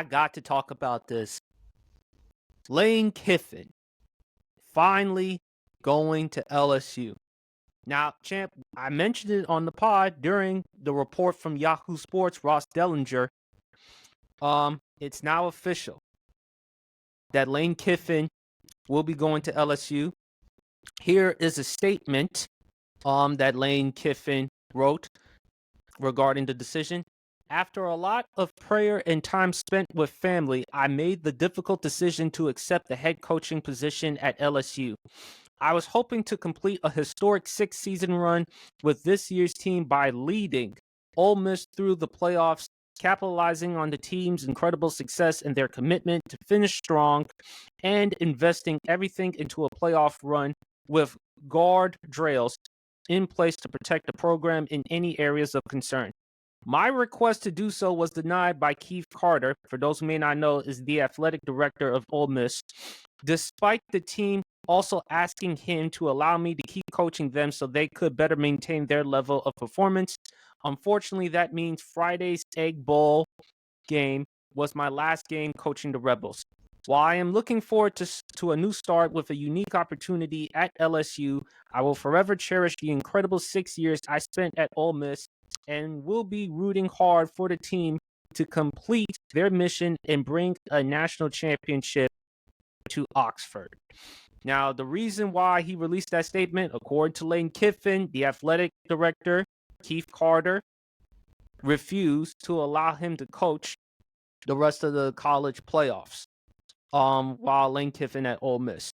I got to talk about this. Lane Kiffin finally going to LSU. Now, champ, I mentioned it on the pod during the report from Yahoo Sports, Ross Dellinger. It's now official that Lane Kiffin will be going to LSU. Here is a statement that Lane Kiffin wrote regarding the decision. After a lot of prayer and time spent with family, I made the difficult decision to accept the head coaching position at LSU. I was hoping to complete a historic 6-season run with this year's team by leading Ole Miss through the playoffs, capitalizing on the team's incredible success and their commitment to finish strong, and investing everything into a playoff run with guardrails in place to protect the program in any areas of concern. My request to do so was denied by Keith Carter, for those who may not know, is the athletic director of Ole Miss, despite the team also asking him to allow me to keep coaching them so they could better maintain their level of performance. Unfortunately, that means Friday's Egg Bowl game was my last game coaching the Rebels. While I am looking forward to a new start with a unique opportunity at LSU, I will forever cherish the incredible 6 years I spent at Ole Miss and will be rooting hard for the team to complete their mission and bring a national championship to Oxford. Now, the reason why he released that statement, according to Lane Kiffin, the athletic director, Keith Carter, refused to allow him to coach the rest of the college playoffs while Lane Kiffin at Ole Miss.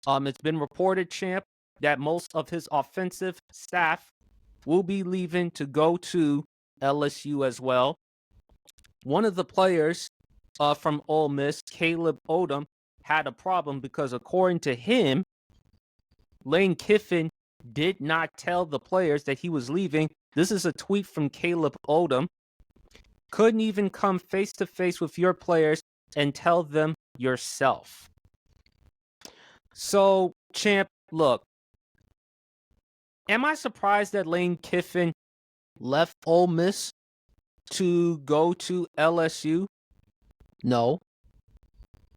It's been reported, champ, that most of his offensive staff will be leaving to go to LSU as well. One of the players from Ole Miss, Caleb Odom, had a problem because according to him, Lane Kiffin did not tell the players that he was leaving. This is a tweet from Caleb Odom. Couldn't even come face to face with your players and tell them yourself. So, champ, look, am I surprised that Lane Kiffin left Ole Miss to go to LSU? No.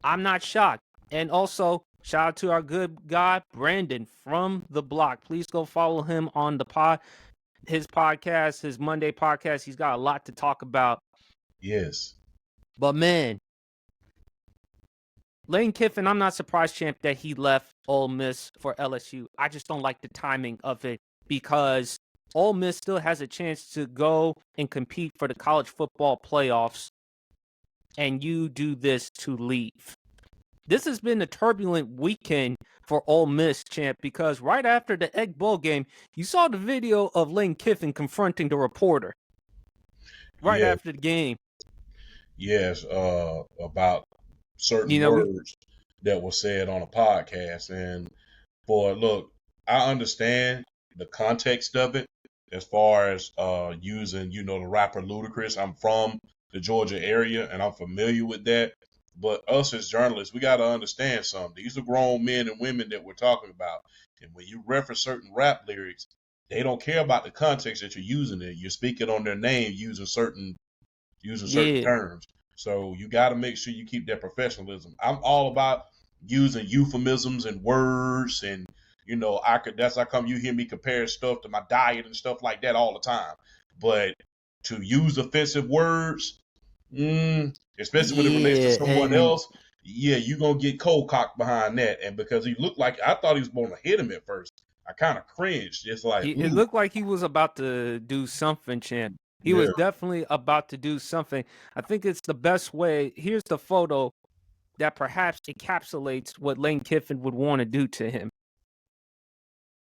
I'm not shocked. And also, shout out to our good guy, Brandon from the block. Please go follow him on the his podcast, his Monday podcast. He's got a lot to talk about. Yes. But man, Lane Kiffin, I'm not surprised, champ, that he left Ole Miss for LSU. I just don't like the timing of it because Ole Miss still has a chance to go and compete for the college football playoffs, and you do this to leave. This has been a turbulent weekend for Ole Miss, champ, because right after the Egg Bowl game, you saw the video of Lane Kiffin confronting the reporter right after the game. Yes, about certain words that were said on a podcast. And boy, look, I understand the context of it as far as using, the rapper Ludacris. I'm from the Georgia area and I'm familiar with that. But us as journalists, we got to understand something. These are grown men and women that we're talking about. And when you reference certain rap lyrics, they don't care about the context that you're using it. You're speaking on their name using certain terms. So you got to make sure you keep that professionalism. I'm all about using euphemisms and words, and that's how come you hear me compare stuff to my diet and stuff like that all the time. But to use offensive words, especially when it relates to someone else, you're gonna get cold cocked behind that. And because he looked like, I thought he was going to hit him at first, I kind of cringed. It's like it looked like he was about to do something, champ. He was definitely about to do something. I think it's the best way. Here's the photo that perhaps encapsulates what Lane Kiffin would want to do to him.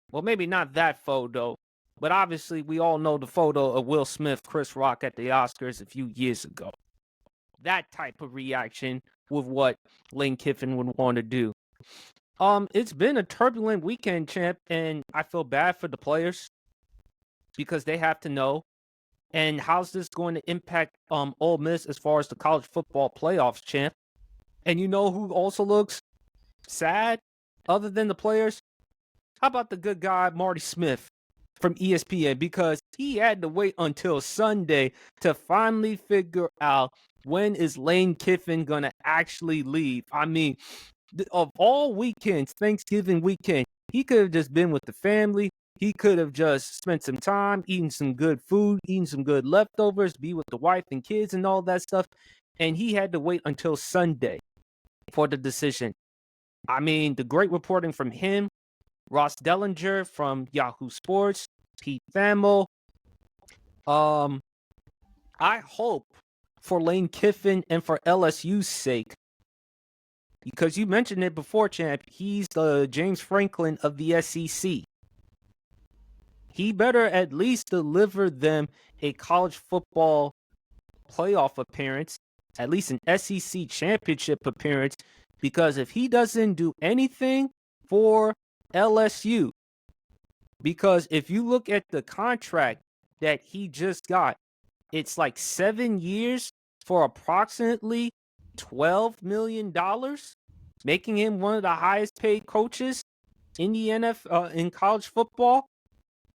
Well, maybe not that photo, but obviously we all know the photo of Will Smith, Chris Rock at the Oscars a few years ago. That type of reaction with what Lane Kiffin would want to do. It's been a turbulent weekend, champ, and I feel bad for the players because they have to know. And how's this going to impact Ole Miss as far as the college football playoffs, champ? And you know who also looks sad other than the players? How about the good guy, Marty Smith from ESPN? Because he had to wait until Sunday to finally figure out when is Lane Kiffin going to actually leave? I mean, of all weekends, Thanksgiving weekend, he could have just been with the family. He could have just spent some time eating some good food, eating some good leftovers, be with the wife and kids and all that stuff. And he had to wait until Sunday for the decision. I mean, the great reporting from him, Ross Dellinger from Yahoo Sports, Pete Thamel. I hope for Lane Kiffin and for LSU's sake, because you mentioned it before, champ, he's the James Franklin of the SEC. He better at least deliver them a college football playoff appearance, at least an SEC championship appearance, because if he doesn't do anything for LSU, because if you look at the contract that he just got, it's like 7 years for approximately $12 million, making him one of the highest paid coaches in the NFL, in college football.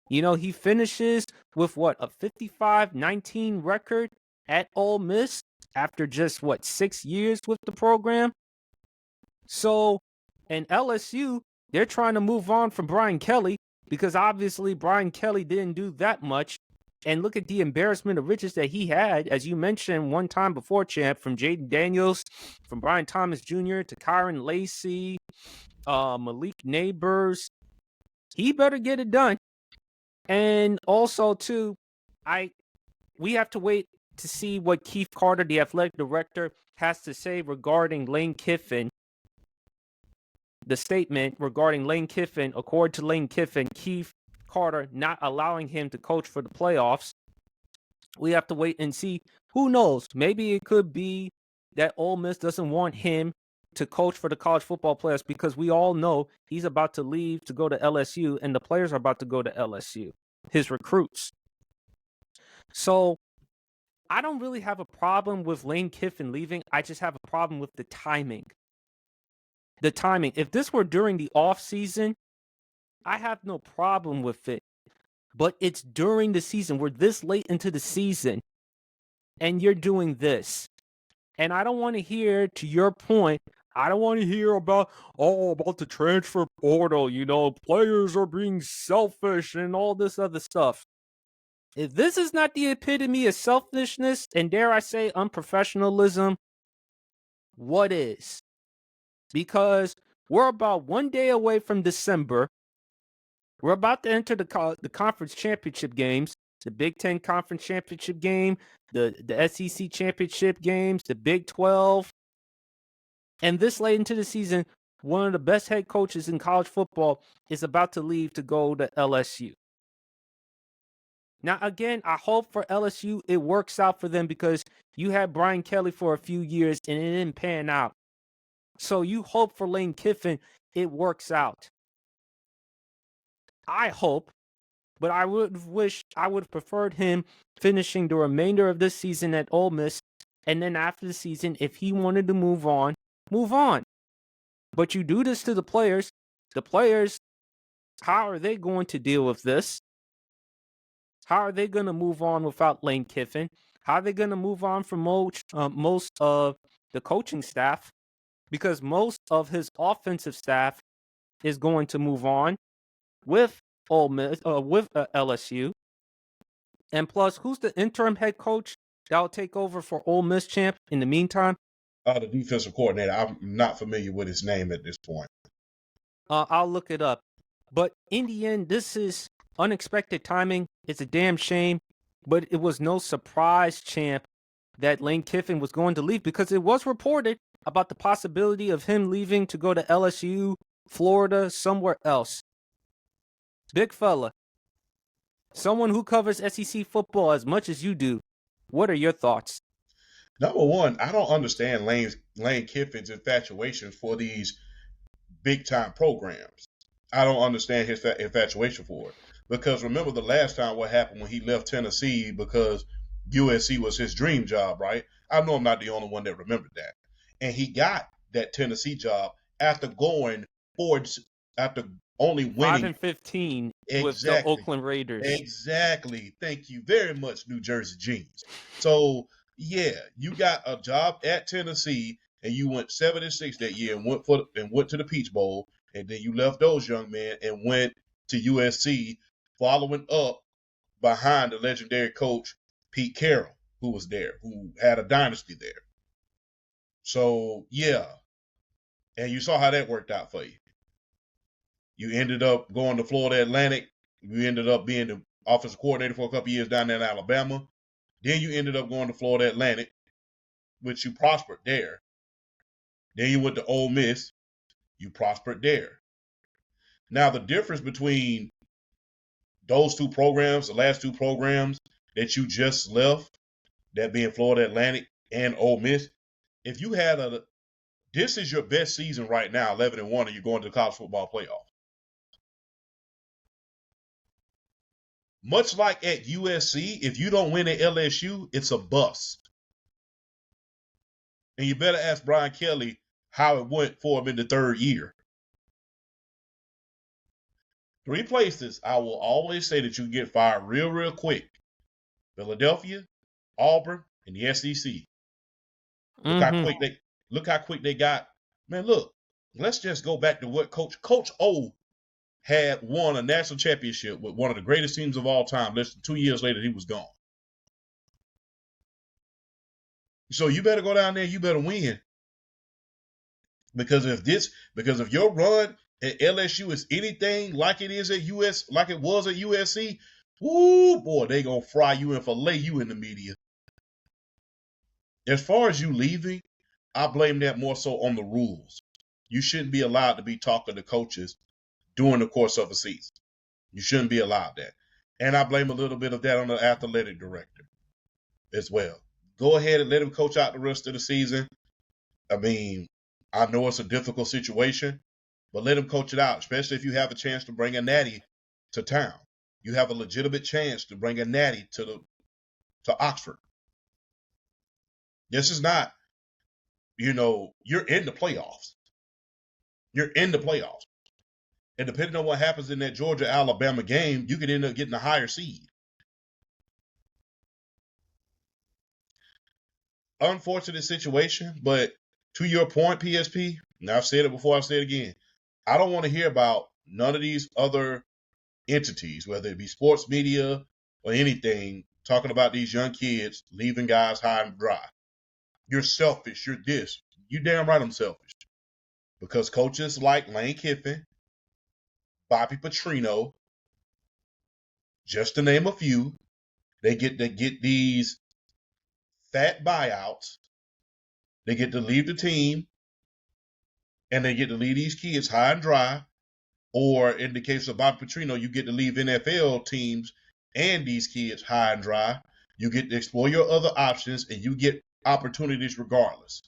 You know, he finishes with what, a 55-19 record at Ole Miss after just 6 years with the program. So, and LSU, they're trying to move on from Brian Kelly because obviously Brian Kelly didn't do that much. And look at the embarrassment of riches that he had, as you mentioned one time before, champ, from Jaden Daniels, from Brian Thomas Jr. to Kyron Lacey, Malik Neighbors. He better get it done. And also, too, we have to wait to see what Keith Carter, the athletic director, has to say regarding Lane Kiffin. The statement regarding Lane Kiffin, according to Lane Kiffin, Keith Carter not allowing him to coach for the playoffs. We have to wait and see. Who knows? Maybe it could be that Ole Miss doesn't want him to coach for the college football playoffs because we all know he's about to leave to go to LSU and the players are about to go to LSU, his recruits. So I don't really have a problem with Lane Kiffin leaving. I just have a problem with the timing. The timing. If this were during the off season, I have no problem with it. But it's during the season. We're this late into the season, and you're doing this. And I don't want to hear, to your point, I don't want to hear about the transfer portal. You know, players are being selfish and all this other stuff. If this is not the epitome of selfishness and, dare I say, unprofessionalism, what is? Because we're about 1 day away from December. We're about to enter the conference championship games, the Big Ten conference championship game, the SEC championship games, the Big 12. And this late into the season, one of the best head coaches in college football is about to leave to go to LSU. Now, again, I hope for LSU it works out for them because you had Brian Kelly for a few years and it didn't pan out. So you hope for Lane Kiffin it works out. I hope, but I would have preferred him finishing the remainder of this season at Ole Miss, and then after the season, if he wanted to move on, move on. But you do this to the players. The players, how are they going to deal with this? How are they going to move on without Lane Kiffin? How are they going to move on from most of the coaching staff? Because most of his offensive staff is going to move on with Ole Miss, with LSU. And plus, who's the interim head coach that will take over for Ole Miss, champ, in the meantime? The defensive coordinator. I'm not familiar with his name at this point. I'll look it up. But in the end, this is unexpected timing. It's a damn shame. But it was no surprise, champ, that Lane Kiffin was going to leave because it was reported about the possibility of him leaving to go to LSU, Florida, somewhere else. Big fella, someone who covers SEC football as much as you do, what are your thoughts? Number one, I don't understand Lane Kiffin's infatuation for these big-time programs. I don't understand his infatuation for it. Because remember the last time what happened when he left Tennessee because USC was his dream job, right? I know I'm not the only one that remembered that. And he got that Tennessee job after after only winning 5-15 with the Oakland Raiders. Exactly. Thank you very much, New Jersey Jeans. So Yeah, you got a job at Tennessee and you went 7-6 that year and went to the Peach Bowl, and then you left those young men and went to USC, following up behind the legendary coach Pete Carroll, who was there, who had a dynasty there. So yeah, and you saw how that worked out for you. You ended up going to Florida Atlantic. You ended up being the offensive coordinator for a couple years down there in Alabama. Then you ended up going to Florida Atlantic, which you prospered there. Then you went to Ole Miss. You prospered there. Now, the difference between those two programs, the last two programs that you just left, that being Florida Atlantic and Ole Miss, if you had this is your best season right now, 11-1, and you're going to the college football playoff. Much like at USC, if you don't win at LSU, it's a bust. And you better ask Brian Kelly how it went for him in the third year. 3 places I will always say that you get fired real, real quick. Philadelphia, Auburn, and the SEC. Look how quick they got. Man, look, let's just go back to what Coach O had won a national championship with one of the greatest teams of all time. Less than 2 years later, he was gone. So you better go down there, you better win. Because if your run at LSU is anything like it is at like it was at USC, whoo boy, they gonna fry you and fillet you in the media. As far as you leaving, I blame that more so on the rules. You shouldn't be allowed to be talking to coaches during the course of a season. You shouldn't be allowed that. And I blame a little bit of that on the athletic director as well. Go ahead and let him coach out the rest of the season. I mean, I know it's a difficult situation, but let him coach it out, especially if you have a chance to bring a natty to town. You have a legitimate chance to bring a natty to Oxford. This is not, you're in the playoffs. You're in the playoffs. And depending on what happens in that Georgia-Alabama game, you could end up getting a higher seed. Unfortunate situation, but to your point, PSP, and I've said it before, I'll say it again, I don't want to hear about none of these other entities, whether it be sports media or anything, talking about these young kids leaving guys high and dry. You're selfish. You're this. You damn right I'm selfish. Because coaches like Lane Kiffin, Bobby Petrino, just to name a few, they get these fat buyouts. They get to leave the team, and they get to leave these kids high and dry. Or in the case of Bobby Petrino, you get to leave NFL teams and these kids high and dry. You get to explore your other options, and you get opportunities regardless.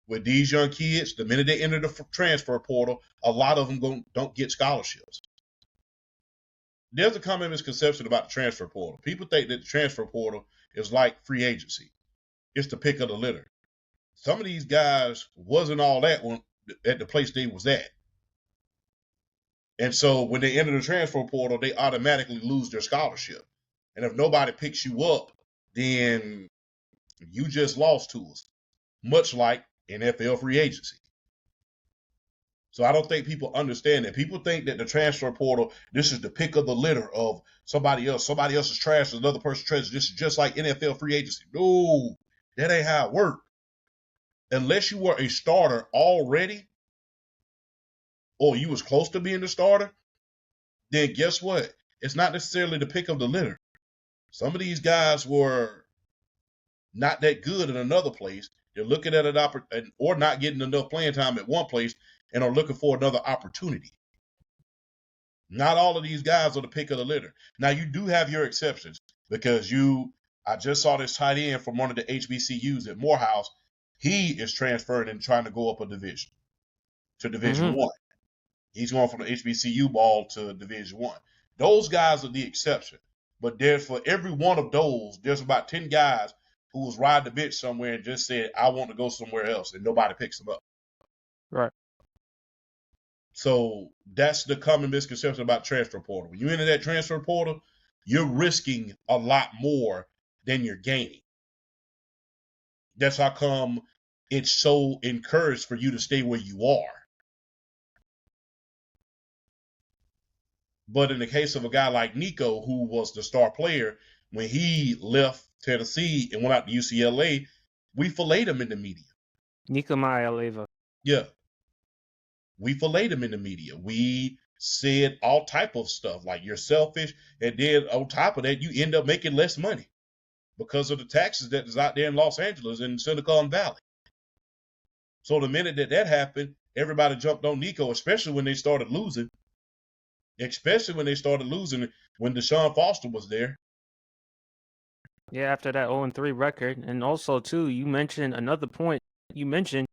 With these young kids, the minute they enter the transfer portal, a lot of them don't get scholarships. There's a common misconception about the transfer portal. People think that the transfer portal is like free agency. It's the pick of the litter. Some of these guys wasn't all that at the place they was at. And so when they enter the transfer portal, they automatically lose their scholarship. And if nobody picks you up, then you just lost to us, much like NFL free agency. So I don't think people understand that. People think that the transfer portal, this is the pick of the litter of somebody else. Somebody else is trash, another person trash. This is just like NFL free agency. No, that ain't how it works. Unless you were a starter already, or you was close to being the starter, then guess what? It's not necessarily the pick of the litter. Some of these guys were not that good in another place. They're looking at an opportunity or not getting enough playing time at one place and are looking for another opportunity. Not all of these guys are the pick of the litter. Now, you do have your exceptions because I just saw this tight end from one of the HBCUs at Morehouse. He is transferring and trying to go up a division to Division One. He's going from the HBCU ball to Division One. Those guys are the exception. But for every one of those, there's about 10 guys who was riding the bench somewhere and just said, I want to go somewhere else, and nobody picks them up. Right. So that's the common misconception about transfer portal. When you enter that transfer portal, you're risking a lot more than you're gaining. That's how come it's so encouraged for you to stay where you are. But in the case of a guy like Nico, who was the star player, when he left Tennessee and went out to UCLA, we filleted him in the media. Nico Maialeva. Yeah. We filleted him in the media. We said all type of stuff like you're selfish, and then on top of that, you end up making less money because of the taxes that is out there in Los Angeles and Silicon Valley. So the minute that happened, everybody jumped on Nico, especially when they started losing. Especially when they started losing when Deshaun Foster was there. Yeah, after that 0-3 record. And also, too, you mentioned another point. You mentioned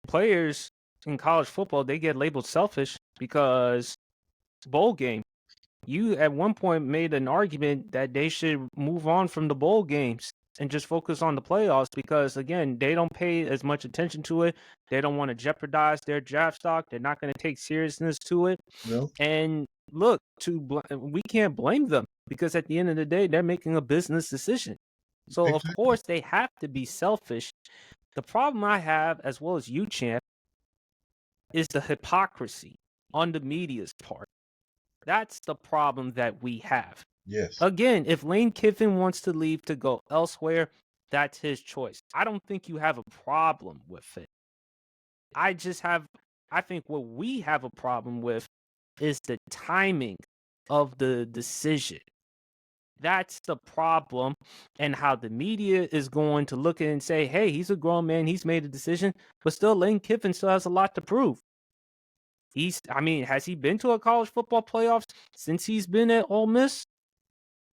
players in college football, they get labeled selfish because bowl game. You at one point made an argument that they should move on from the bowl games and just focus on the playoffs because, again, they don't pay as much attention to it. They don't want to jeopardize their draft stock. They're not going to take seriousness to it. No. And look, we can't blame them because at the end of the day, they're making a business decision. So, Exactly. of course, they have to be selfish. The problem I have, as well as you, Champ, is the hypocrisy on the media's part. That's the problem that we have. Yes. Again, if Lane Kiffin wants to leave to go elsewhere, that's his choice. I don't think you have a problem with it. I think what we have a problem with is the timing of the decision. That's the problem, and how the media is going to look at it and say, hey, he's a grown man, he's made a decision, but still Lane Kiffin still has a lot to prove. Has he been to a college football playoffs since he's been at Ole Miss?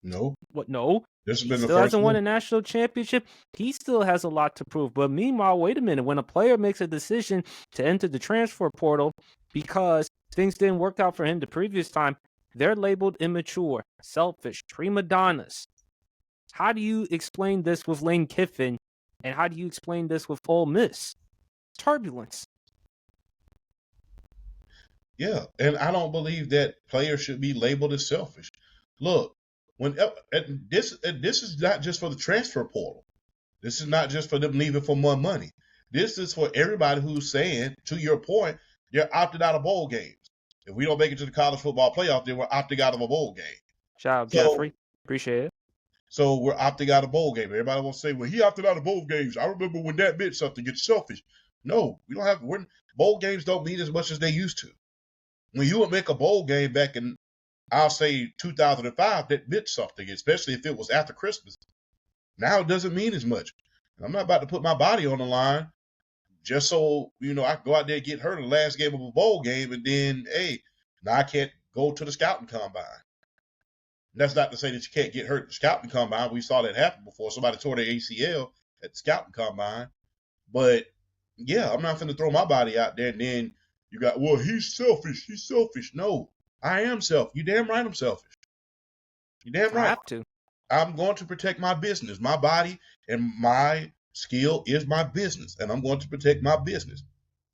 No. What? No. This has He been the still first hasn't won one. a national championship. He still has a lot to prove. But meanwhile, wait a minute. When a player makes a decision to enter the transfer portal because things didn't work out for him the previous time, they're labeled immature, selfish, prima donnas. How do you explain this with Lane Kiffin? And how do you explain this with Ole Miss? Turbulence. Yeah, and I don't believe that players should be labeled as selfish. Look, this is not just for the transfer portal. This is not just for them leaving for more money. This is for everybody who's saying, to your point, they're opted out of bowl games. If we don't make it to the college football playoff, then we're opting out of a bowl game. Shout out Jeffrey. Appreciate it. So we're opting out of bowl game. Everybody will say, well, he opted out of bowl games. I remember when that meant something. It's selfish. No, we don't have to. Bowl games don't mean as much as they used to. When you would make a bowl game back in, I'll say 2005, that meant something, especially if it was after Christmas. Now it doesn't mean as much. I'm not about to put my body on the line just so, I can go out there and get hurt in the last game of a bowl game, and then, hey, now I can't go to the scouting combine. And that's not to say that you can't get hurt at the scouting combine. We saw that happen before. Somebody tore their ACL at the scouting combine. But, yeah, I'm not going to throw my body out there and then you got, well, he's selfish. He's selfish. No, I am selfish. You damn right I'm selfish. You damn right. I have to. I'm going to protect my business. My body and my skill is my business, and I'm going to protect my business.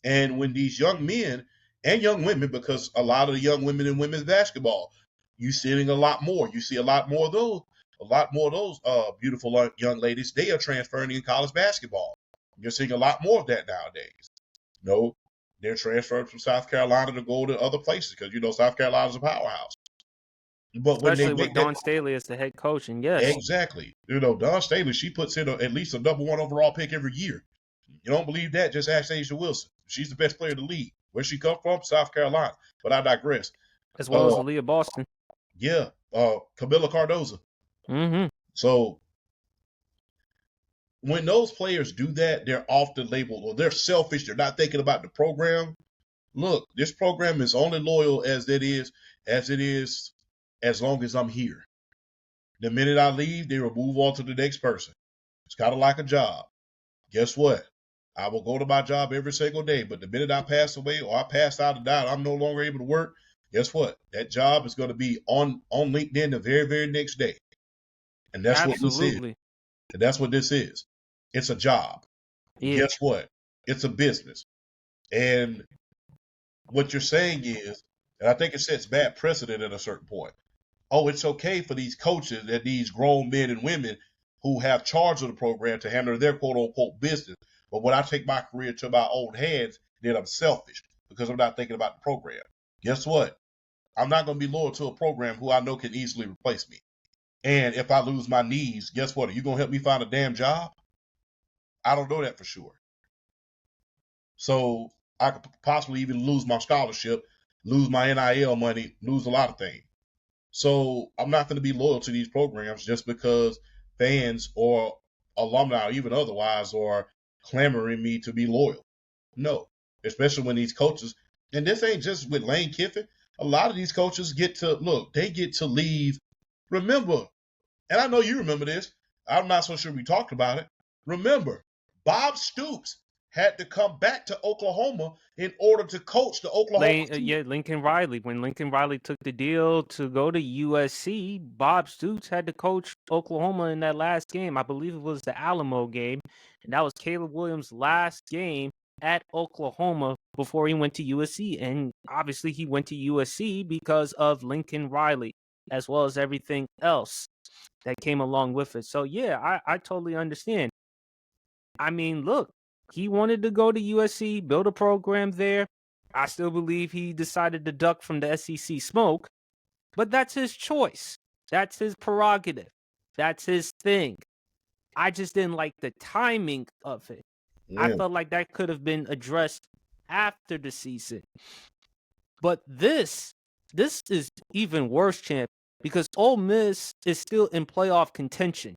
And when these young men and young women, because a lot of the young women in women's basketball, you're seeing a lot more. You see a lot more of those beautiful young ladies. They are transferring in college basketball. You're seeing a lot more of that nowadays. No, they're transferred from South Carolina to go to other places because, South Carolina's a powerhouse. But especially with Dawn Staley as the head coach, and yes. Exactly. Dawn Staley, she puts in at least a number 1 overall pick every year. You don't believe that? Just ask Asia Wilson. She's the best player in the league. Where she come from? South Carolina. But I digress. As well as Aaliyah Boston. Yeah. Camilla Cardoza. Mm-hmm. So when those players do that, they're often labeled, or they're selfish. They're not thinking about the program. Look, this program is only loyal as it is as long as I'm here. The minute I leave, they will move on to the next person. It's kind of like a job. Guess what? I will go to my job every single day, but the minute I pass away or I pass out and die, I'm no longer able to work. Guess what? That job is going to be on LinkedIn the very, very next day. And that's what this is. And that's what this is. It's a job. Yeah. Guess what? It's a business. And what you're saying is, and I think it sets bad precedent at a certain point. Oh, it's okay for these coaches and these grown men and women who have charge of the program to handle their quote unquote business. But when I take my career to my own hands, then I'm selfish because I'm not thinking about the program. Guess what? I'm not going to be loyal to a program who I know can easily replace me. And if I lose my knees, guess what? Are you going to help me find a damn job? I don't know that for sure. So I could possibly even lose my scholarship, lose my NIL money, lose a lot of things. So I'm not going to be loyal to these programs just because fans or alumni, or even otherwise, are clamoring me to be loyal. No, especially when these coaches, and this ain't just with Lane Kiffin. A lot of these coaches get to leave. Remember, and I know you remember this. I'm not so sure we talked about it. Remember, Bob Stoops had to come back to Oklahoma in order to coach the Oklahoma. Lincoln Riley. When Lincoln Riley took the deal to go to USC, Bob Stoops had to coach Oklahoma in that last game. I believe it was the Alamo game, and that was Caleb Williams' last game at Oklahoma before he went to USC. And obviously, he went to USC because of Lincoln Riley, as well as everything else that came along with it. So yeah, I totally understand. I mean, look, he wanted to go to USC, build a program there. I still believe he decided to duck from the SEC smoke, but that's his choice. That's his prerogative. That's his thing. I just didn't like the timing of it. I Yeah, felt like that could have been addressed after the season. But this is even worse, champ, because Ole Miss is still in playoff contention.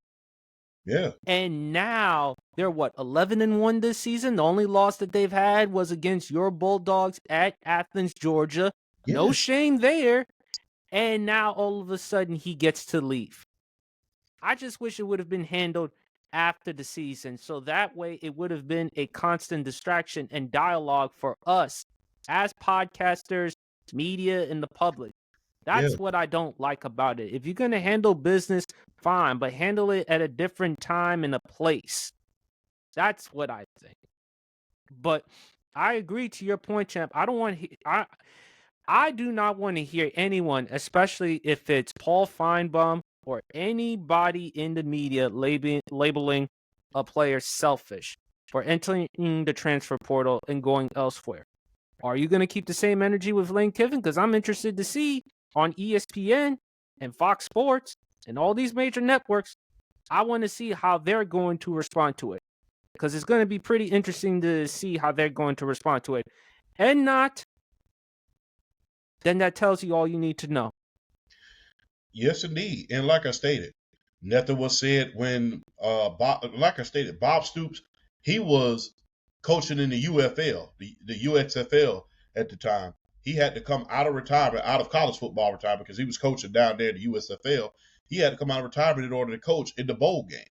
yeah. And now they're 11-1 this season. The only loss that they've had was against your Bulldogs at Athens, Georgia. No Yes. shame there. And now all of a sudden he gets to leave. I just wish it would have been handled after the season. So that way it would have been a constant distraction and dialogue for us as podcasters, media, and the public. Yeah. That's what I don't like about it. If you're going to handle business, fine, but handle it at a different time and a place. That's what I think. But I agree to your point, champ. I do not want to hear anyone, especially if it's Paul Feinbaum or anybody in the media labeling a player selfish for entering the transfer portal and going elsewhere. Are you going to keep the same energy with Lane Kiffin? Because I'm interested to see on ESPN and Fox Sports and all these major networks. I want to see how they're going to respond to it. Because it's going to be pretty interesting to see how they're going to respond to it. And not, then that tells you all you need to know. Yes, indeed. And like I stated, nothing was said when Bob Stoops, he was coaching in the UFL, the USFL at the time. He had to come out of retirement, out of college football retirement, because he was coaching down there in the USFL. He had to come out of retirement in order to coach in the bowl game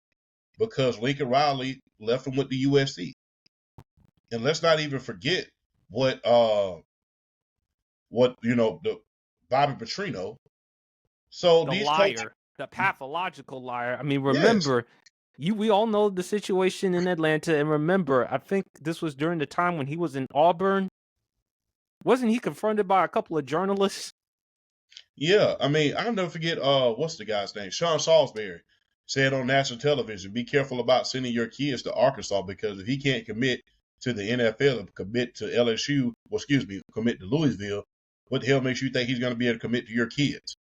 because Lincoln Riley left him with the USC. And let's not even forget what the Bobby Petrino. So The these coaches, liar, the pathological liar. I mean, yes, remember, we all know the situation in Atlanta. And remember, I think this was during the time when he was in Auburn. Wasn't he confronted by a couple of journalists? yeah. I mean, I'll never forget. What's the guy's name? Sean Salisbury said on national television, "Be careful about sending your kids to Arkansas because if he can't commit to the NFL and commit to LSU, commit to Louisville, what the hell makes you think he's going to be able to commit to your kids?"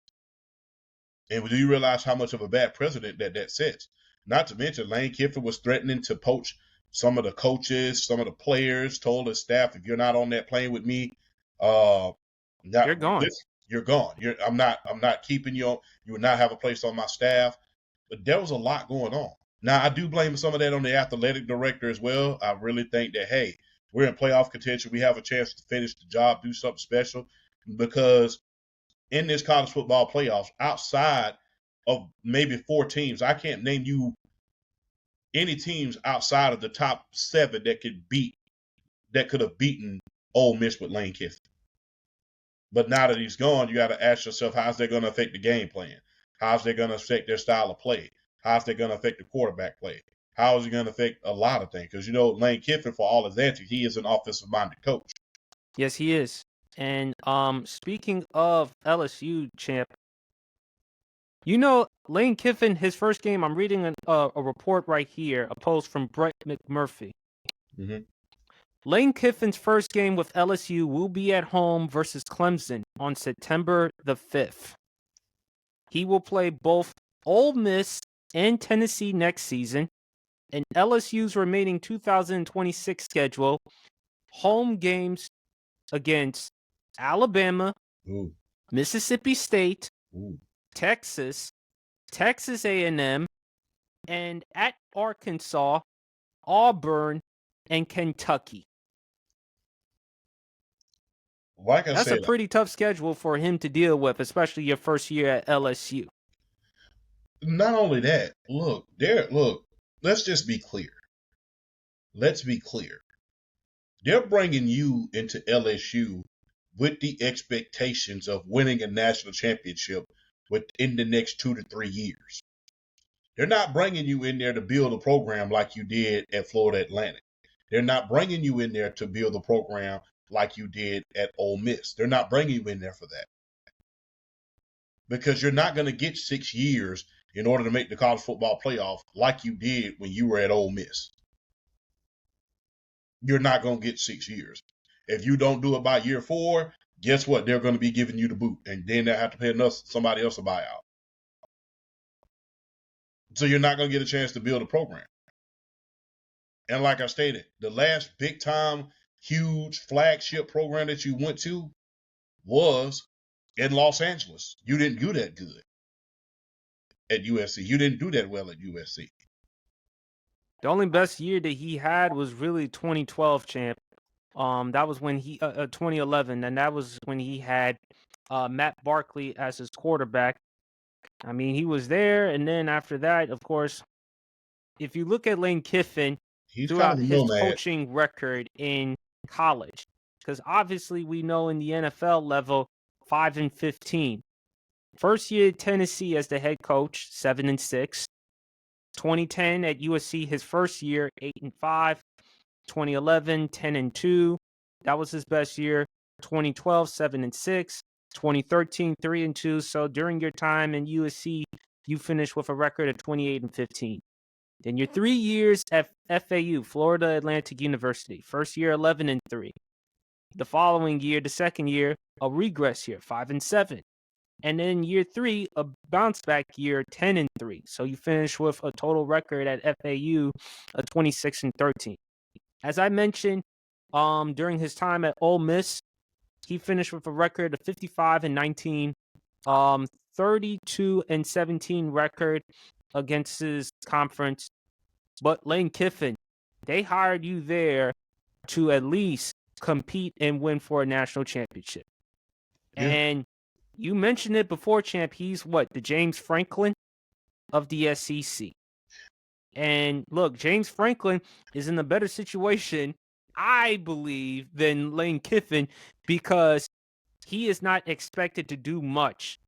And do you realize how much of a bad precedent that sets? Not to mention, Lane Kiffin was threatening to poach some of the coaches, some of the players, told his staff, if you're not on that plane with me, You're gone. you're gone. I'm not keeping you. You will not have a place on my staff. But there was a lot going on. Now, I do blame some of that on the athletic director as well. I really think that, hey, we're in playoff contention. We have a chance to finish the job, do something special, because in this college football playoffs, outside of maybe 4 teams, I can't name you any teams outside of the top 7 that could have beaten Ole Miss with Lane Kiffin. But now that he's gone, you got to ask yourself, how's that going to affect the game plan? How's that going to affect their style of play? How's that going to affect the quarterback play? How is it going to affect a lot of things? Because Lane Kiffin, for all his antics, he is an offensive-minded coach. Yes, he is. And speaking of LSU, champ, Lane Kiffin, his first game, I'm reading a report right here, a post from Brett McMurphy. Mm-hmm. Lane Kiffin's first game with LSU will be at home versus Clemson on September the 5th. He will play both Ole Miss and Tennessee next season, and LSU's remaining 2026 schedule, home games against Alabama, Ooh. Mississippi State, Ooh. Texas A&M, and at Arkansas, Auburn, and Kentucky. Like I That's said, a pretty tough schedule for him to deal with, especially your first year at LSU. not only that, look, let's just be clear. Let's be clear. They're bringing you into LSU with the expectations of winning a national championship within the next 2 to 3 years. They're not bringing you in there to build a program like you did at Florida Atlantic. They're not bringing you in there to build a program like you did at Ole Miss. They're not bringing you in there for that. Because you're not going to get 6 years in order to make the college football playoff like you did when you were at Ole Miss. You're not going to get 6 years. If you don't do it by year 4, guess what? They're going to be giving you the boot, and then they'll have to pay somebody else a buyout. So you're not going to get a chance to build a program. And like I stated, the last big time, huge flagship program that you went to was in Los Angeles. You didn't do that good at USC. You didn't do that well at USC. The only best year that he had was really 2012, champ. That was when he 2011, and that was when he had Matt Barkley as his quarterback. I mean, he was there, and then after that, of course, if you look at Lane Kiffin throughout his coaching record in college, because obviously we know in the NFL level, 5-15. First year at Tennessee as the head coach, 7-6. 2010 at USC, his first year, 8-5. 2011, 10-2. That was his best year. 2012, 7-6. 2013, 3-2. So during your time in USC, you finished with a record of 28-15. Then your 3 years at FAU, Florida Atlantic University. First year, 11-3. The following year, the second year, a regress year, 5-7. And then year 3, a bounce back year, 10-3. So you finish with a total record at FAU of 26-13. As I mentioned, during his time at Ole Miss, he finished with a record of 55-19, 32-17 record against his conference. But Lane Kiffin, they hired you there to at least compete and win for a national championship. Yeah. And you mentioned it before, champ. He's what? The James Franklin of the SEC. And look, James Franklin is in a better situation, I believe, than Lane Kiffin because he is not expected to do much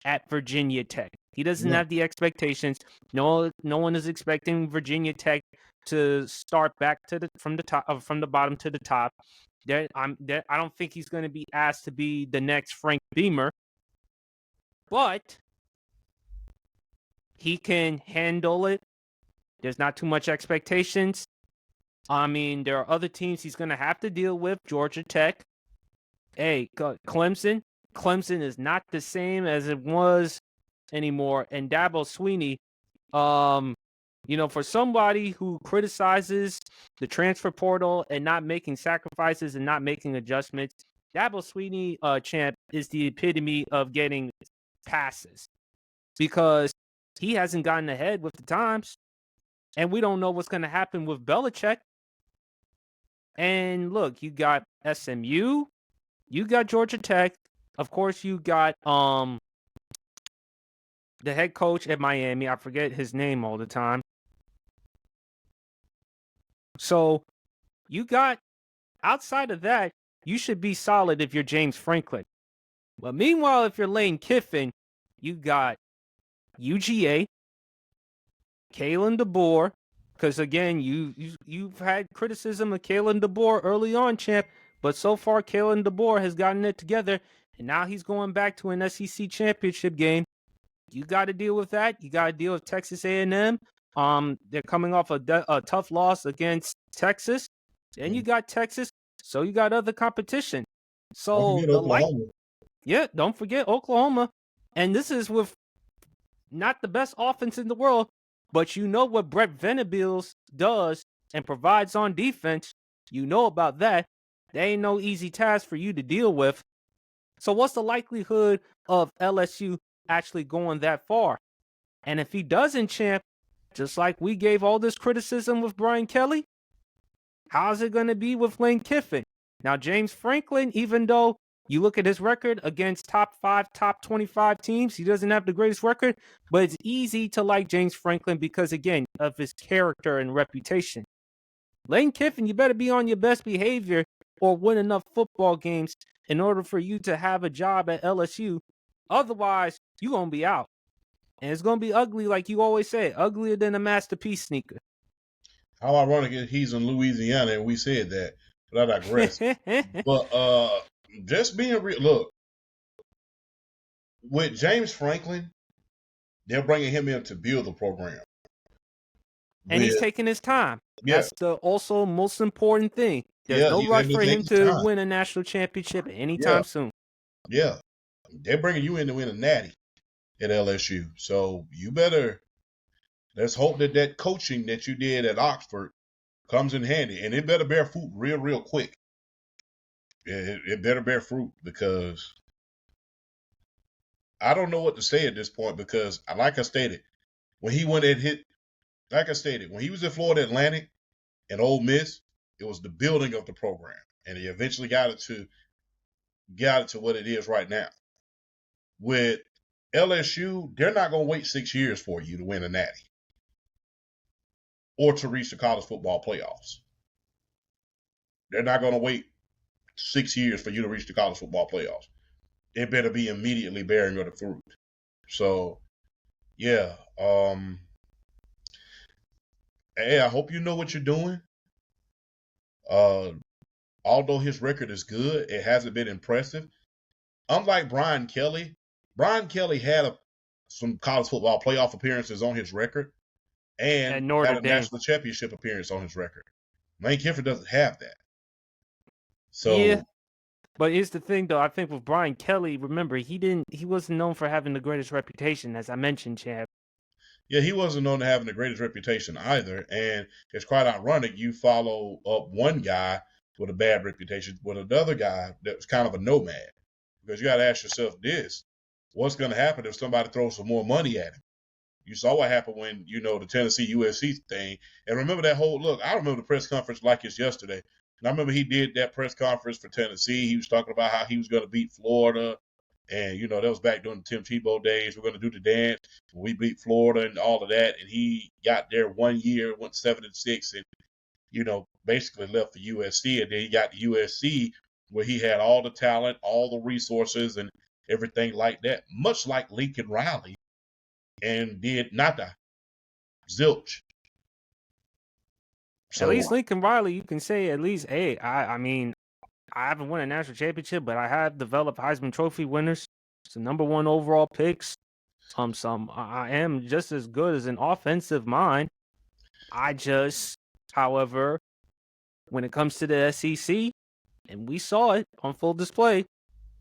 at Virginia Tech. He doesn't have the expectations. No one is expecting Virginia Tech to start back from the bottom to the top. I don't think he's going to be asked to be the next Frank Beamer, but he can handle it. There's not too much expectations. I mean, there are other teams he's going to have to deal with. Georgia Tech. Hey, Clemson. Clemson is not the same as it was anymore. And Dabo Swinney, for somebody who criticizes the transfer portal and not making sacrifices and not making adjustments, Dabo Swinney, champ, is the epitome of getting passes because he hasn't gotten ahead with the times. And we don't know what's going to happen with Belichick. And look, you got SMU, you got Georgia Tech, of course you got the head coach at Miami. I forget his name all the time. So you got, outside of that, you should be solid if you're James Franklin. But meanwhile, if you're Lane Kiffin, you got UGA, Kalen DeBoer, because again, you've had criticism of Kalen DeBoer early on, champ, but so far Kalen DeBoer has gotten it together, and now he's going back to an SEC championship game. you got to deal with that. You got to deal with Texas A&M. They're coming off a tough loss against Texas. And you got Texas, so you got other competition. Don't So forget Oklahoma. don't forget Oklahoma. And this is with not the best offense in the world, but you know what Brett Venables does and provides on defense. You know about that. There ain't no easy task for you to deal with. So what's the likelihood of LSU actually going that far? And if he doesn't, champ, just like we gave all this criticism with Brian Kelly, how's it going to be with Lane Kiffin? Now, James Franklin, even though you look at his record against top 5, top 25 teams, he doesn't have the greatest record, but it's easy to like James Franklin because, again, of his character and reputation. Lane Kiffin, you better be on your best behavior or win enough football games in order for you to have a job at LSU. Otherwise, you're going to be out. And it's going to be ugly, like you always say, uglier than a masterpiece sneaker. How ironic is he's in Louisiana and we said that, but I digress. But just being real, look, with James Franklin, they're bringing him in to build the program. And he's taking his time. Yeah. That's the also most important thing. There's no rush for him to win a national championship anytime soon. Yeah. They're bringing you in to win a natty at LSU. So you better, let's hope that coaching that you did at Oxford comes in handy. And it better bear fruit real quick. It better bear fruit because I don't know what to say at this point because, like I stated, when he went and hit, like I stated, when he was at Florida Atlantic and Ole Miss, it was the building of the program. And he eventually got it to what it is right now. With LSU, they're not going to wait 6 years for you to win a natty or to reach the college football playoffs. They're not going to wait 6 years for you to reach the college football playoffs. It better be immediately bearing the fruit. So, yeah. Hey, I hope you know what you're doing. Although his record is good, it hasn't been impressive. Unlike Brian Kelly had some college football playoff appearances on his record and had a national championship appearance on his record. Lane Kiffin doesn't have that. So yeah, but here's the thing, though. I think with Brian Kelly, remember he wasn't known for having the greatest reputation, as I mentioned, champ. Yeah, he wasn't known to having the greatest reputation either, and it's quite ironic you follow up one guy with a bad reputation with another guy that was kind of a nomad. Because you got to ask yourself this: what's going to happen if somebody throws some more money at him? You saw what happened when, the Tennessee USC thing. And remember that I remember the press conference like it's yesterday. And I remember he did that press conference for Tennessee. He was talking about how he was going to beat Florida. And, that was back during the Tim Tebow days. We're going to do the dance. We beat Florida and all of that. And he got there 1 year, went 7-6, and, basically left for USC. And then he got to USC where he had all the talent, all the resources, and everything like that. Much like Lincoln Riley. And did nada. Zilch. So, at least Lincoln Riley, you can say at least, hey, I mean, I haven't won a national championship, but I have developed Heisman Trophy winners, some number 1 overall picks. I am just as good as an offensive mind. However, when it comes to the SEC, and we saw it on full display,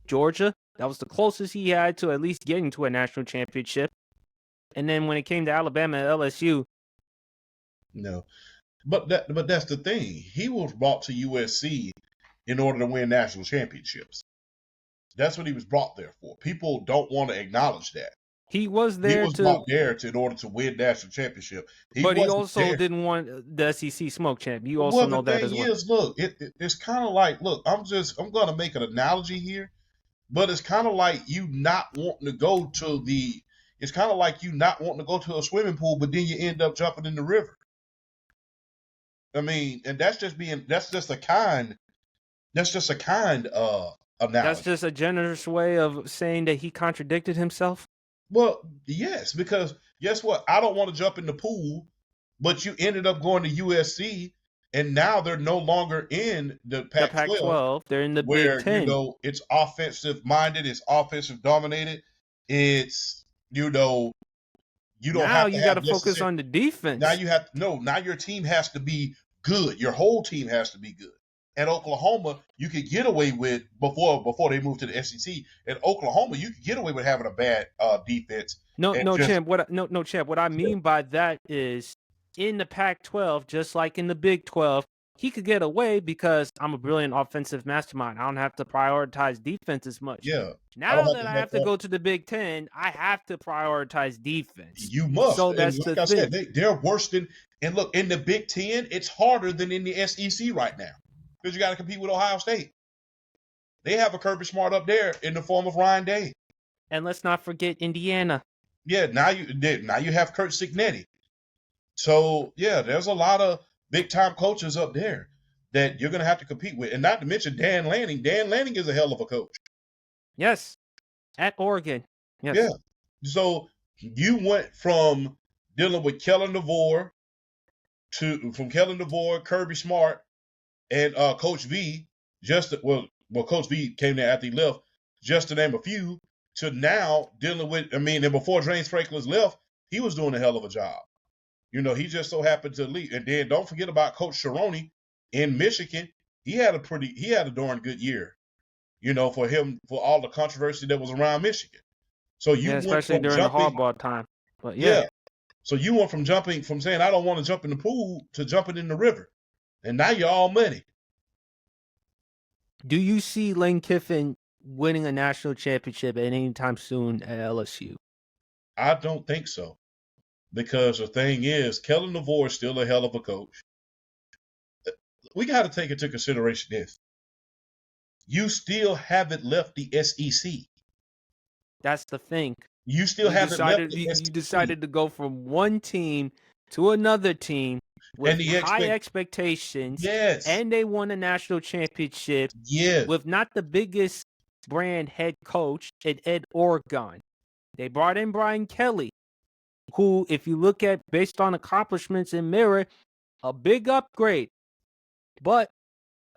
Georgia, that was the closest he had to at least getting to a national championship. And then when it came to Alabama and LSU, no. But that's the thing. He was brought to USC in order to win national championships. That's what he was brought there for. People don't want to acknowledge that. He was brought there in order to win national championship. He also didn't want the SEC smoke, champ. You also know that as well. The thing is, look, it's kind of like, look, I'm going to make an analogy here, but it's kind of like you not wanting to go to it's kind of like you not wanting to go to a swimming pool, but then you end up jumping in the river. I mean, and that's just a kind analogy. That's just a generous way of saying that he contradicted himself. Well, yes, because guess what? I don't want to jump in the pool, but you ended up going to USC, and now they're no longer in the Pac-12. They're in the Big Ten. It's offensive minded, it's offensive dominated. It's You know, you don't Now have to you got have to focus necessary. on the Now defense. you have no. Now your team has to be good. Your whole team has to be good. At Oklahoma, you could get away with before they moved to the SEC. At Oklahoma, you could get away with having a bad defense No, and no, just champ. No, champ. What I mean by that is, in the Pac-12, just like in the Big 12, he could get away because I'm a brilliant offensive mastermind. I don't have to prioritize defense as much. yeah. I don't Now have that to I have have to that. go to the Big 10, I have to prioritize defense. You must, So and that's like the I said, thing. they're worse than. And look, in the Big Ten, it's harder than in the SEC right now because you got to compete with Ohio State. They have a Kirby Smart up there in the form of Ryan Day. And let's not forget Indiana. Yeah, now you have Kurt Signetti. So yeah, there's a lot of big time coaches up there that you're gonna have to compete with, and not to mention Dan Lanning. Dan Lanning is a hell of a coach. Yes, at Oregon. Yes. Yeah. So you went from dealing with Kellen DeVore Kirby Smart, and Coach V. Coach V came there after he left, just to name a few. To now dealing with, and before James Franklin's left, he was doing a hell of a job. He just so happened to leave. And then don't forget about Coach Sharoni in Michigan. He had a darn good year, for him, for all the controversy that was around Michigan. So you Yeah, went especially from during the jumping, hardball time. But yeah. yeah. So you went from saying I don't want to jump in the pool to jumping in the river, and now you're all money. Do you see Lane Kiffin winning a national championship at any time soon at LSU? I don't think so, because the thing is, Kellen DeVore is still a hell of a coach. We got to take into consideration this. You still haven't left the SEC. That's the thing. You still haven't left the You SEC. decided to go from one team to another team with And high expectations. Yes. And they won a national championship Yes. with not the biggest brand head coach at Ed Oregon. They brought in Brian Kelly, who, if you look at based on accomplishments in Mirror, a big upgrade. But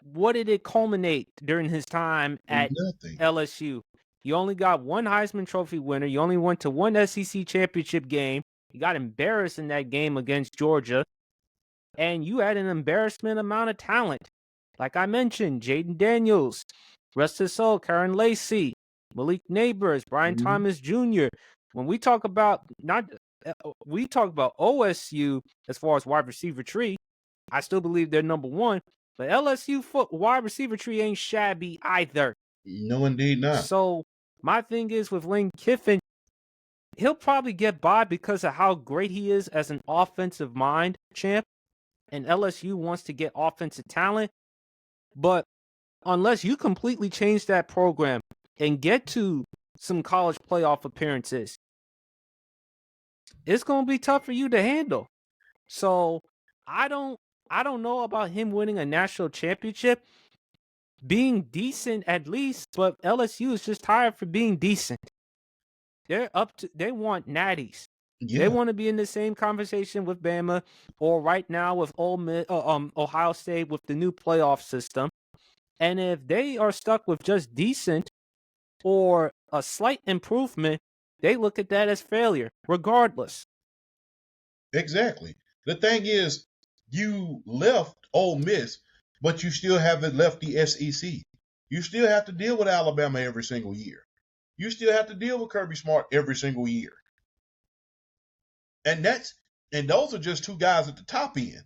what did it culminate during his time at Nothing. LSU? You only got one Heisman Trophy winner. You only went to one SEC championship game. You got embarrassed in that game against Georgia. And you had an embarrassment amount of talent. Like I mentioned, Jaden Daniels, rest his soul, Karen Lacey, Malik Neighbors, Brian Thomas Jr. When we talk about OSU as far as wide receiver tree, I still believe they're number one. But LSU wide receiver tree ain't shabby either. No, indeed not. So my thing is with Lane Kiffin, he'll probably get by because of how great he is as an offensive mind, champ. And LSU wants to get offensive talent. But unless you completely change that program and get to some college playoff appearances, it's going to be tough for you to handle. So I don't know about him winning a national championship. Being decent at least, but LSU is just tired for being decent. They want natties. Yeah. They want to be in the same conversation with Bama or right now with Ohio State with the new playoff system. And if they are stuck with just decent or a slight improvement, they look at that as failure, regardless. Exactly. The thing is, you left Ole Miss, but you still haven't left the SEC. You still have to deal with Alabama every single year. You still have to deal with Kirby Smart every single year. And those are just two guys at the top end.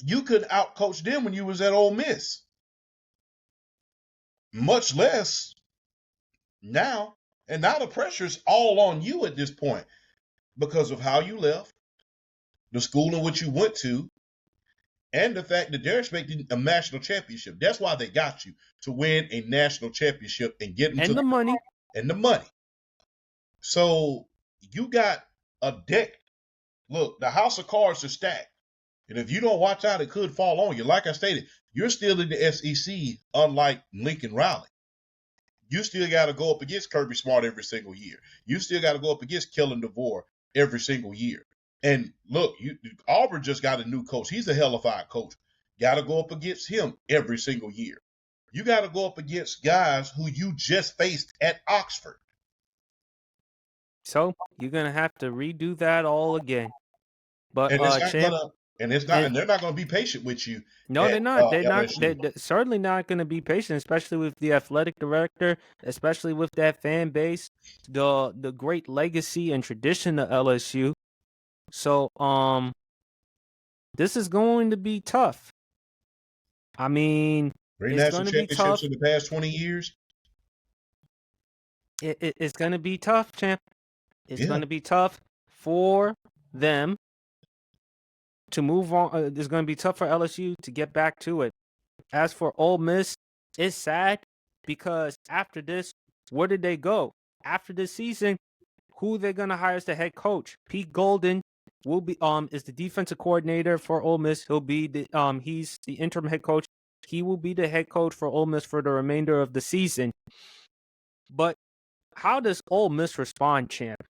You could outcoach them when you was at Ole Miss. Much less now. And now the pressure's all on you at this point because of how you left, the school in which you went to, and the fact that they're expecting a national championship. That's why they got you, to win a national championship and get into the money. And the money. So you got a deck. Look, the house of cards are stacked. And if you don't watch out, it could fall on you. Like I stated, you're still in the SEC, unlike Lincoln Riley. You still got to go up against Kirby Smart every single year. You still got to go up against Kellen DeVore every single year. And look, Auburn just got a new coach. He's a hellified coach. Got to go up against him every single year. You got to go up against guys who you just faced at Oxford. So you're gonna have to redo that all again. But And it's not champ, gonna, and it's not, and and they're not gonna be patient with you no, at they're not. They're not. LSU. They're certainly not going to be patient, especially with the athletic director, especially with that fan base, the great legacy and tradition of LSU. So, this is going to be tough. I mean, Three it's national going to be championships tough. in the past 20 years. It's going to be tough, champ. It's Yeah. going to be tough for them to move on. It's going to be tough for LSU to get back to it. As for Ole Miss, it's sad because after this, where did they go? After this season, who they're gonna hire as the head coach? Pete Golden will be is the defensive coordinator for Ole Miss. He'll be the he's the interim head coach. He will be the head coach for Ole Miss for the remainder of the season. But how does Ole Miss respond, champ?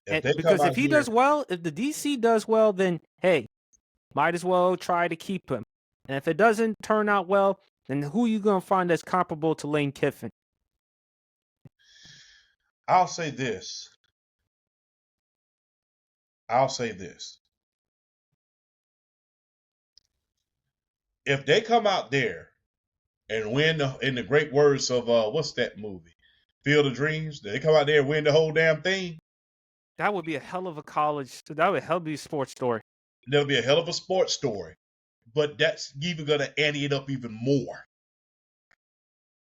If they come Because out if he here, does well, if the DC does well, then hey, might as well try to keep him. And if it doesn't turn out well, then who you gonna find that's comparable to Lane Kiffin? I'll say this. If they come out there and win, in the great words of what's that movie, Field of Dreams, they come out there and win the whole damn thing, That would be a hell of a college. That would hell be a sports story there'll be a hell of a sports story. But that's even going to ante it up even more.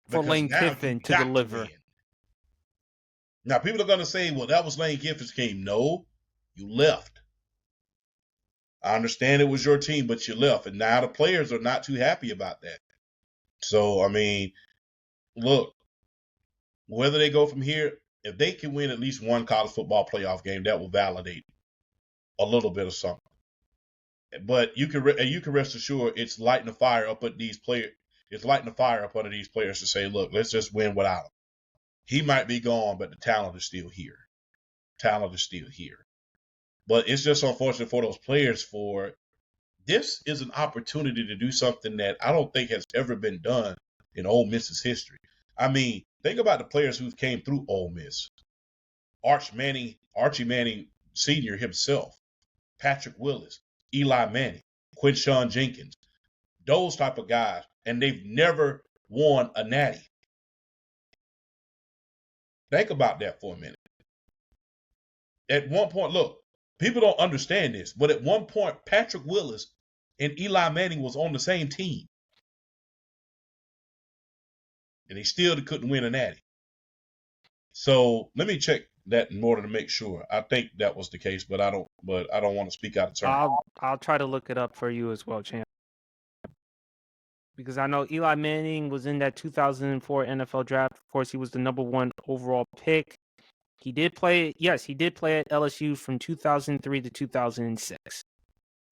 for Because Lane now Kiffin you to got deliver. to win. Now, people are going to say, well, that was Lane Kiffin's team. No, you left. I understand it was your team, but you left. And now the players are not too happy about that. So, I mean, look, whether they go from here, if they can win at least one college football playoff game, that will validate a little bit of something. But you can rest assured it's lighting the fire up at these players. It's lighting the fire up under these players to say, look, let's just win without him. He might be gone, but the talent is still here. But it's just unfortunate for those players. For this is an opportunity to do something that I don't think has ever been done in Ole Miss's history. I mean, think about the players who came through Ole Miss. Archie Manning Sr. himself, Patrick Willis, Eli Manning, Quinshawn Jenkins, those type of guys, and they've never won a natty. Think about that for a minute. At one point, look, people don't understand this, but at one point, Patrick Willis and Eli Manning was on the same team. And they still couldn't win a natty. So let me check that in order to make sure. I think that was the case, but I don't want to speak out of turn. I'll try to look it up for you as well, champ. Because I know Eli Manning was in that 2004 NFL draft. Of course, he was the number 1 overall pick. He did play at LSU from 2003 to 2006.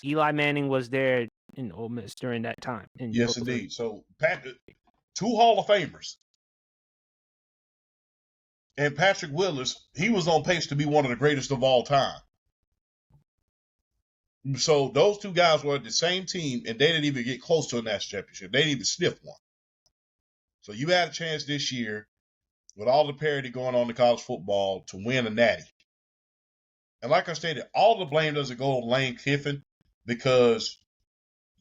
Eli Manning was there in Ole Miss during that time. Yes, indeed. So, 2 Hall of Famers. And Patrick Willis, he was on pace to be one of the greatest of all time. So those 2 guys were at the same team, and they didn't even get close to a national championship. They didn't even sniff one. So you had a chance this year, with all the parity going on in college football, to win a natty. And like I stated, all the blame doesn't go on Lane Kiffin, because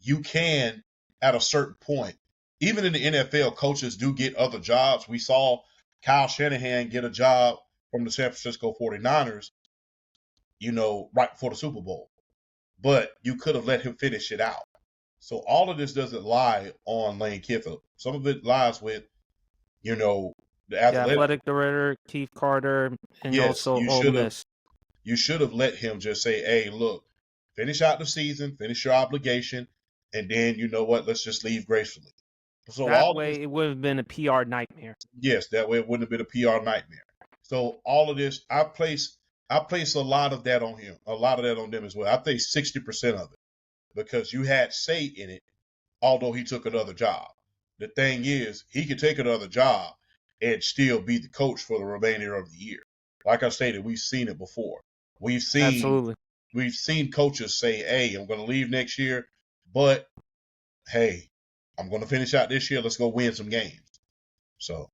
you can, at a certain point, even in the NFL, coaches do get other jobs. We saw Kyle Shanahan get a job from the San Francisco 49ers, right before the Super Bowl. But you could have let him finish it out. So all of this doesn't lie on Lane Kiffin. Some of it lies with, the athletic director, Keith Carter, and also Ole Miss. You should have let him just say, hey, look, finish out the season, finish your obligation, and then, you know what, let's just leave gracefully. So that way, it would have been a PR nightmare. Yes, that way it wouldn't have been a PR nightmare. So all of this, I place a lot of that on him, a lot of that on them as well. I think 60% of it, because you had say in it, although he took another job. The thing is, he could take another job and still be the coach for the remainder of the year. Like I stated, we've seen it before. We've seen coaches say, hey, I'm going to leave next year, but hey, I'm going to finish out this year. Let's go win some games. So